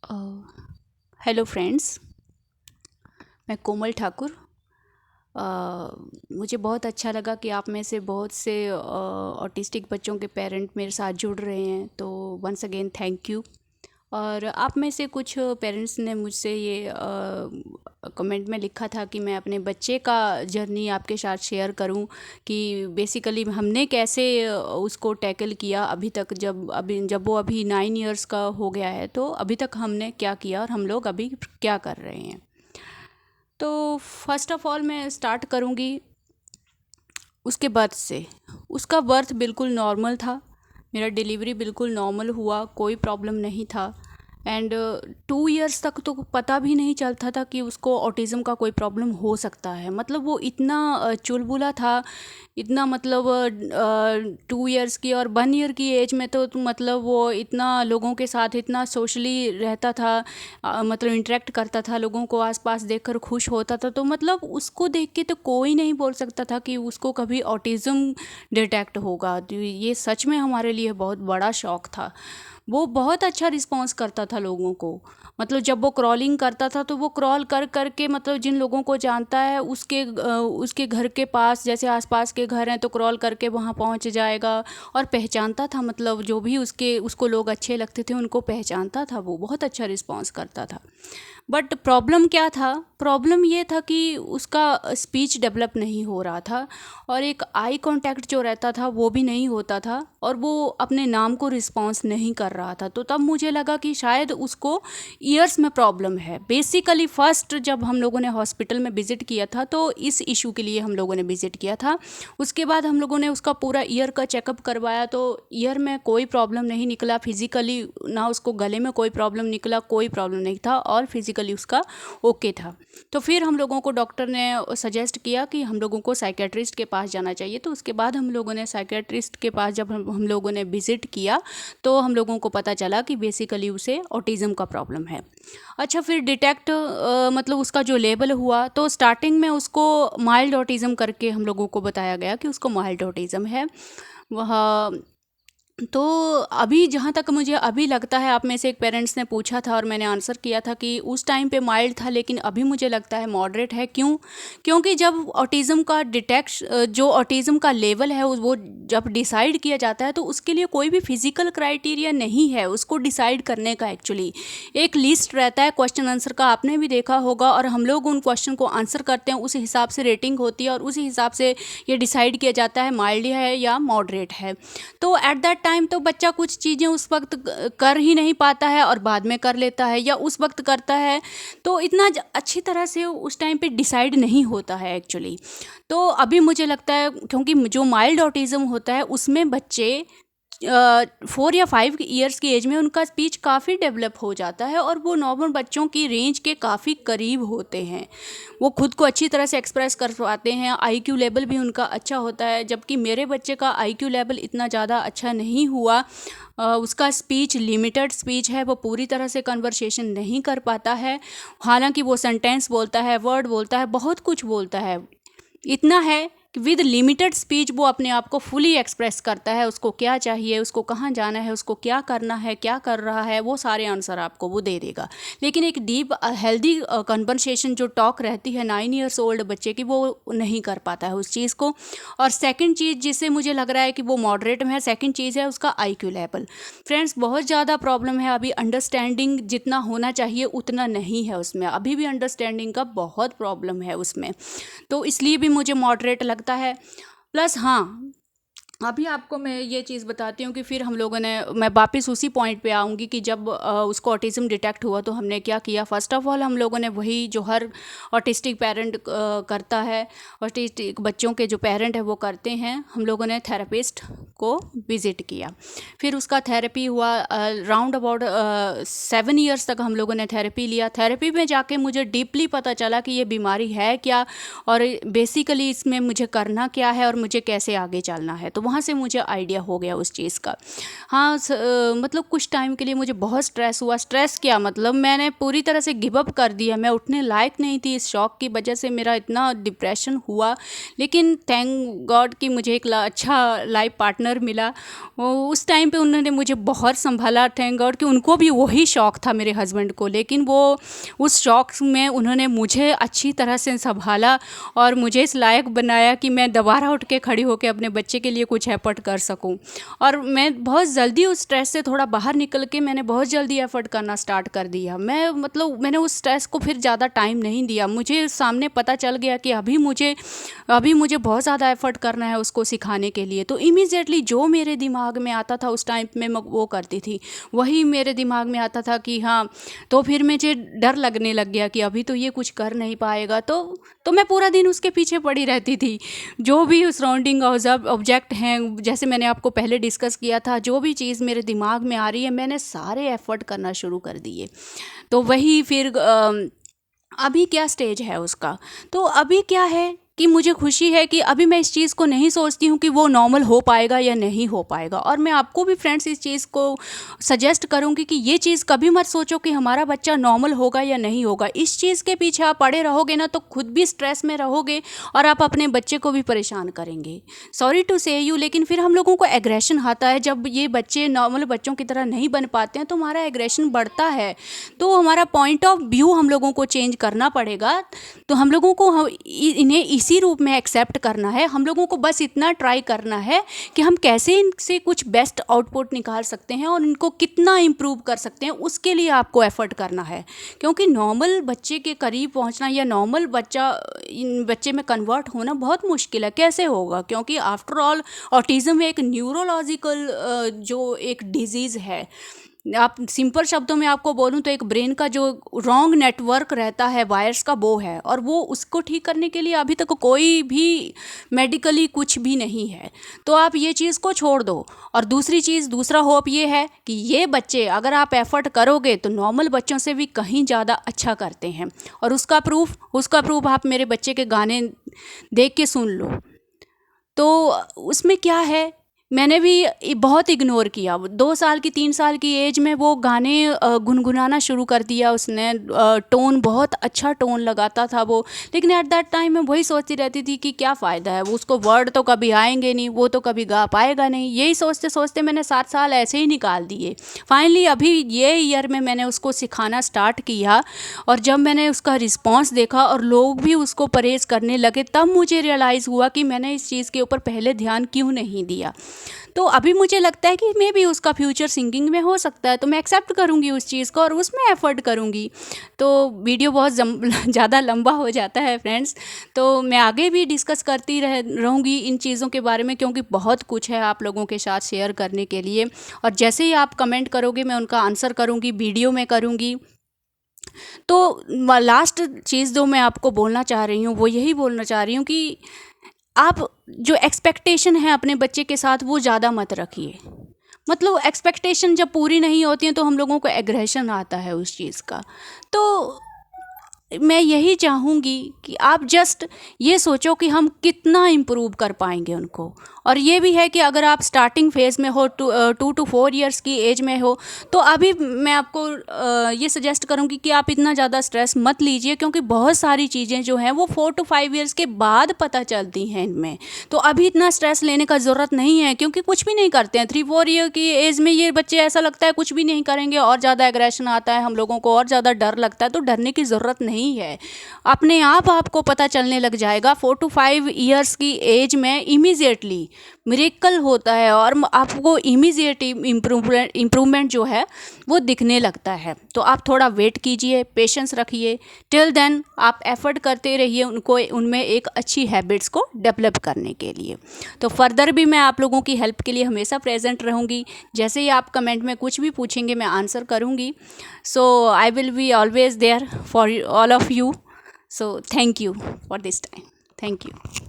Hello friends. मैं कोमल ठाकुर। मुझे बहुत अच्छा लगा कि आप में से बहुत से ऑटिस्टिक बच्चों के पेरेंट मेरे साथ जुड़ रहे हैं, तो वंस अगेन थैंक यू। और आप में से कुछ पेरेंट्स ने मुझसे ये कमेंट में लिखा था कि मैं अपने बच्चे का जर्नी आपके साथ शेयर करूं कि बेसिकली हमने कैसे उसको टैकल किया अभी तक, जब वो अभी 9 इयर्स का हो गया है, तो अभी तक हमने क्या किया और हम लोग अभी क्या कर रहे हैं। तो फर्स्ट ऑफ ऑल मैं स्टार्ट करूँगी उसके बर्थ से। उसका बर्थ बिल्कुल नॉर्मल था, मेरा डिलीवरी बिल्कुल नॉर्मल हुआ, कोई प्रॉब्लम नहीं था। एंड 2 इयर्स तक तो पता भी नहीं चलता था कि उसको ऑटिज़म का कोई प्रॉब्लम हो सकता है। मतलब वो इतना चुलबुला था, इतना मतलब 2 इयर्स की और 1 ईयर की एज में तो मतलब वो इतना लोगों के साथ इतना सोशली रहता था, मतलब इंटरेक्ट करता था, लोगों को आसपास देखकर खुश होता था। तो मतलब उसको देख के तो कोई नहीं बोल सकता था कि उसको कभी ऑटिज़म डिटेक्ट होगा। तो ये सच में हमारे लिए बहुत बड़ा शौक था। वो बहुत अच्छा रिस्पॉन्स करता था लोगों को। मतलब जब वो क्रॉलिंग करता था तो वो क्रॉल कर कर के, मतलब जिन लोगों को जानता है उसके घर के पास, जैसे आसपास के घर हैं, तो क्रॉल करके वहाँ पहुँच जाएगा और पहचानता था। मतलब जो भी उसको लोग अच्छे लगते थे उनको पहचानता था। वो बहुत अच्छा रिस्पॉन्स करता था। बट प्रॉब्लम क्या था? प्रॉब्लम ये था कि उसका स्पीच डेवलप नहीं हो रहा था, और एक आई कांटेक्ट जो रहता था वो भी नहीं होता था, और वो अपने नाम को रिस्पॉन्स नहीं कर रहा था। तो तब मुझे लगा कि शायद उसको ईयर्स में प्रॉब्लम है। बेसिकली फ़र्स्ट जब हम लोगों ने हॉस्पिटल में विज़िट किया था तो इस इशू के लिए हम लोगों ने विज़िट किया था। उसके बाद हम लोगों ने उसका पूरा ईयर का चेकअप करवाया, तो ईयर में कोई प्रॉब्लम नहीं निकला। फिज़िकली ना उसको गले में कोई प्रॉब्लम निकला, कोई प्रॉब्लम नहीं था, और फिज़िकली उसका ओके था। तो फिर हम लोगों को डॉक्टर ने सजेस्ट किया कि हम लोगों को साइकेट्रिस्ट के पास जाना चाहिए। तो उसके बाद हम लोगों ने साइकेट्रिस्ट के पास जब हम लोगों ने विज़िट किया तो हम लोगों को पता चला कि बेसिकली उसे ऑटिज़म का प्रॉब्लम है। अच्छा, फिर डिटेक्ट मतलब उसका जो लेबल हुआ, तो स्टार्टिंग में उसको माइल्ड ऑटिज़म करके हम लोगों को बताया गया कि उसको माइल्ड ऑटिज़म है। वह तो अभी जहाँ तक मुझे अभी लगता है, आप में से एक पेरेंट्स ने पूछा था और मैंने आंसर किया था कि उस टाइम पे माइल्ड था, लेकिन अभी मुझे लगता है मॉडरेट है। क्यों? क्योंकि जब ऑटिज़म का जो ऑटिज़म का लेवल है वो जब डिसाइड किया जाता है तो उसके लिए कोई भी फिजिकल क्राइटेरिया नहीं है उसको डिसाइड करने का। एक्चुअली एक लिस्ट रहता है क्वेश्चन आंसर का, आपने भी देखा होगा, और हम लोग उन क्वेश्चन को आंसर करते हैं, उस हिसाब से रेटिंग होती है और उसी हिसाब से ये डिसाइड किया जाता है माइल्ड है या मॉडरेट है। तो एट दैट टाइम तो बच्चा कुछ चीज़ें उस वक्त कर ही नहीं पाता है और बाद में कर लेता है, या उस वक्त करता है तो इतना अच्छी तरह से उस टाइम पे डिसाइड नहीं होता है एक्चुअली। तो अभी मुझे लगता है, क्योंकि जो माइल्ड ऑटिज़म होता है उसमें बच्चे 4 या 5 इयर्स की एज में उनका स्पीच काफ़ी डेवलप हो जाता है और वो नॉर्मल बच्चों की रेंज के काफ़ी करीब होते हैं। वो खुद को अच्छी तरह से एक्सप्रेस कर पाते हैं, आईक्यू लेवल भी उनका अच्छा होता है। जबकि मेरे बच्चे का आईक्यू लेवल इतना ज़्यादा अच्छा नहीं हुआ। उसका स्पीच लिमिटेड स्पीच है, वो पूरी तरह से कन्वर्सेशन नहीं कर पाता है। हालांकि वो सेंटेंस बोलता है, वर्ड बोलता है, बहुत कुछ बोलता है। इतना है कि विद लिमिटेड स्पीच वो अपने आप को फुली एक्सप्रेस करता है। उसको क्या चाहिए, उसको कहाँ जाना है, उसको क्या करना है, क्या कर रहा है, वो सारे आंसर आपको वो दे देगा। लेकिन एक डीप हेल्दी कन्वर्सेशन जो टॉक रहती है 9 इयर्स ओल्ड बच्चे की, वो नहीं कर पाता है उस चीज़ को। और सेकंड चीज़ जिससे मुझे लग रहा है कि वो मॉडरेट में है, सेकंड चीज़ है उसका आईक्यू लेवल। फ्रेंड्स, बहुत ज़्यादा प्रॉब्लम है अभी। अंडरस्टैंडिंग जितना होना चाहिए उतना नहीं है उसमें, अभी भी अंडरस्टैंडिंग का बहुत प्रॉब्लम है उसमें। तो इसलिए भी मुझे मॉडरेट लगता है। प्लस हाँ, अभी आपको मैं ये चीज़ बताती हूँ कि फिर हम लोगों ने, मैं वापस उसी पॉइंट पे आऊँगी कि जब उसको ऑटिज़म डिटेक्ट हुआ तो हमने क्या किया। फ़र्स्ट ऑफ ऑल हम लोगों ने वही जो हर ऑटिस्टिक पेरेंट करता है, ऑटिस्टिक बच्चों के जो पेरेंट है वो करते हैं, हम लोगों ने थेरेपिस्ट को विज़िट किया। फिर उसका थेरेपी हुआ राउंड अबाउट 7 इयर्स तक हम लोगों ने थेरेपी लिया। थेरेपी में जाके मुझे डीपली पता चला कि ये बीमारी है क्या और बेसिकली इसमें मुझे करना क्या है और मुझे कैसे आगे चलना है। तो वहाँ से मुझे आइडिया हो गया उस चीज़ का। हाँ मतलब कुछ टाइम के लिए मुझे बहुत स्ट्रेस हुआ। स्ट्रेस क्या मतलब मैंने पूरी तरह से गिव अप कर दिया, मैं उठने लायक नहीं थी। इस शौक की वजह से मेरा इतना डिप्रेशन हुआ, लेकिन थैंक गॉड कि मुझे एक अच्छा लाइफ पार्टनर मिला। उस टाइम पे उन्होंने मुझे बहुत संभाला, थैंक गॉड कि उनको भी वही शौक़ था मेरे हस्बैंड को, लेकिन वो उस शौक़ में उन्होंने मुझे अच्छी तरह से संभाला और मुझे इस लायक बनाया कि मैं दोबारा उठ के खड़ी होकर अपने बच्चे के लिए कुछ एफर्ट कर सकूं। और मैं बहुत जल्दी उस स्ट्रेस से थोड़ा बाहर निकल के मैंने बहुत जल्दी एफर्ट करना स्टार्ट कर दिया। मैंने उस स्ट्रेस को फिर ज़्यादा टाइम नहीं दिया। मुझे सामने पता चल गया कि अभी मुझे बहुत ज़्यादा एफर्ट करना है उसको सिखाने के लिए। तो इमीडिएटली जो मेरे दिमाग में आता था उस टाइम में मैं वो करती थी, वही मेरे दिमाग में आता था कि हाँ। तो फिर मुझे डर लगने लग गया कि अभी तो ये कुछ कर नहीं पाएगा, तो मैं पूरा दिन उसके पीछे पड़ी रहती थी। जो भी सराउंडिंग ऑब्जेक्ट हैं, जैसे मैंने आपको पहले डिस्कस किया था, जो भी चीज़ मेरे दिमाग में आ रही है मैंने सारे एफर्ट करना शुरू कर दिए। तो वही फिर अभी क्या स्टेज है उसका, तो अभी क्या है कि मुझे खुशी है कि अभी मैं इस चीज़ को नहीं सोचती हूँ कि वो नॉर्मल हो पाएगा या नहीं हो पाएगा। और मैं आपको भी फ्रेंड्स इस चीज़ को सजेस्ट करूँगी कि ये चीज़ कभी मत सोचो कि हमारा बच्चा नॉर्मल होगा या नहीं होगा। इस चीज़ के पीछे आप पड़े रहोगे ना तो खुद भी स्ट्रेस में रहोगे और आप अपने बच्चे को भी परेशान करेंगे। सॉरी टू से यू, लेकिन फिर हम लोगों को एग्रेशन आता है जब ये बच्चे नॉर्मल बच्चों की तरह नहीं बन पाते हैं, तो हमारा एग्रेशन बढ़ता है। तो हमारा पॉइंट ऑफ व्यू हम लोगों को चेंज करना पड़ेगा। तो हम लोगों को इन्हें इसी रूप में एक्सेप्ट करना है। हम लोगों को बस इतना ट्राई करना है कि हम कैसे इनसे कुछ बेस्ट आउटपुट निकाल सकते हैं और इनको कितना इम्प्रूव कर सकते हैं, उसके लिए आपको एफर्ट करना है। क्योंकि नॉर्मल बच्चे के करीब पहुंचना या नॉर्मल बच्चे में कन्वर्ट होना बहुत मुश्किल है। कैसे होगा? क्योंकि आफ्टर ऑल ऑटिज़म एक न्यूरोलॉजिकल जो एक डिजीज़ है। आप सिंपल शब्दों में आपको बोलूं तो एक ब्रेन का जो रॉन्ग नेटवर्क रहता है वायर्स का, वो है। और वो उसको ठीक करने के लिए अभी तक कोई भी मेडिकली कुछ भी नहीं है। तो आप ये चीज़ को छोड़ दो। और दूसरा होप ये है कि ये बच्चे अगर आप एफर्ट करोगे तो नॉर्मल बच्चों से भी कहीं ज़्यादा अच्छा करते हैं। और उसका प्रूफ आप मेरे बच्चे के गाने देख के सुन लो। तो उसमें क्या है, मैंने भी बहुत इग्नोर किया। 2 साल की 3 साल की एज में वो गाने गुनगुनाना शुरू कर दिया उसने। टोन बहुत अच्छा टोन लगाता था वो, लेकिन एट दैट टाइम मैं वही सोचती रहती थी कि क्या फ़ायदा है, वो उसको वर्ड तो कभी आएंगे नहीं, वो तो कभी गा पाएगा नहीं। यही सोचते सोचते मैंने 7 साल ऐसे ही निकाल दिए। फाइनली अभी ये ईयर में मैंने उसको सिखाना स्टार्ट किया और जब मैंने उसका रिस्पॉन्स देखा और लोग भी उसको परहेज़ करने लगे, तब मुझे रियलाइज़ हुआ कि मैंने इस चीज़ के ऊपर पहले ध्यान क्यों नहीं दिया। तो अभी मुझे लगता है कि मे भी उसका फ्यूचर सिंगिंग में हो सकता है, तो मैं एक्सेप्ट करूँगी उस चीज़ को और उसमें एफर्ट करूँगी। तो वीडियो बहुत ज़्यादा लंबा हो जाता है फ्रेंड्स, तो मैं आगे भी डिस्कस करती रहूँगी इन चीज़ों के बारे में, क्योंकि बहुत कुछ है आप लोगों के साथ शेयर करने के लिए। और जैसे ही आप कमेंट करोगे मैं उनका आंसर करूँगी, वीडियो में करूँगी। तो लास्ट चीज़ जो मैं आपको बोलना चाह रही हूँ वो यही बोलना चाह रही हूँ कि आप जो एक्सपेक्टेशन है अपने बच्चे के साथ वो ज़्यादा मत रखिए। मतलब एक्सपेक्टेशन जब पूरी नहीं होती हैं तो हम लोगों को एग्रेशन आता है उस चीज़ का। तो मैं यही चाहूँगी कि आप जस्ट ये सोचो कि हम कितना इम्प्रूव कर पाएंगे उनको। और ये भी है कि अगर आप स्टार्टिंग फेज़ में हो, 2 to 4 ईयर्स की एज में हो, तो अभी मैं आपको ये सजेस्ट करूँगी कि आप इतना ज़्यादा स्ट्रेस मत लीजिए, क्योंकि बहुत सारी चीज़ें जो हैं वो 4 to 5 ईयर्स के बाद पता चलती हैं इनमें। तो अभी इतना स्ट्रेस लेने का ज़रूरत नहीं है, क्योंकि कुछ भी नहीं करते हैं। 3-4 ईयर की एज में ये बच्चे ऐसा लगता है कुछ भी नहीं करेंगे और ज़्यादा एग्रेशन आता है, हम लोगों को और ज़्यादा डर लगता है। तो डरने की ज़रूरत नहीं है, अपने आप आपको पता चलने लग जाएगा। 4 to 5 ईयर्स की एज में इमीडिएटली मिरेकल होता है और आपको इमीडिएट इम्प्रूवमेंट जो है वो दिखने लगता है। तो आप थोड़ा वेट कीजिए, पेशेंस रखिए। टिल देन आप एफर्ट करते रहिए उनको उनमें एक अच्छी हैबिट्स को डेवलप करने के लिए। तो फर्दर भी मैं आप लोगों की हेल्प के लिए हमेशा प्रेजेंट रहूँगी। जैसे ही आप कमेंट में कुछ भी पूछेंगे मैं आंसर करूँगी। So I will be always there for all of you. So thank you for this time. Thank you.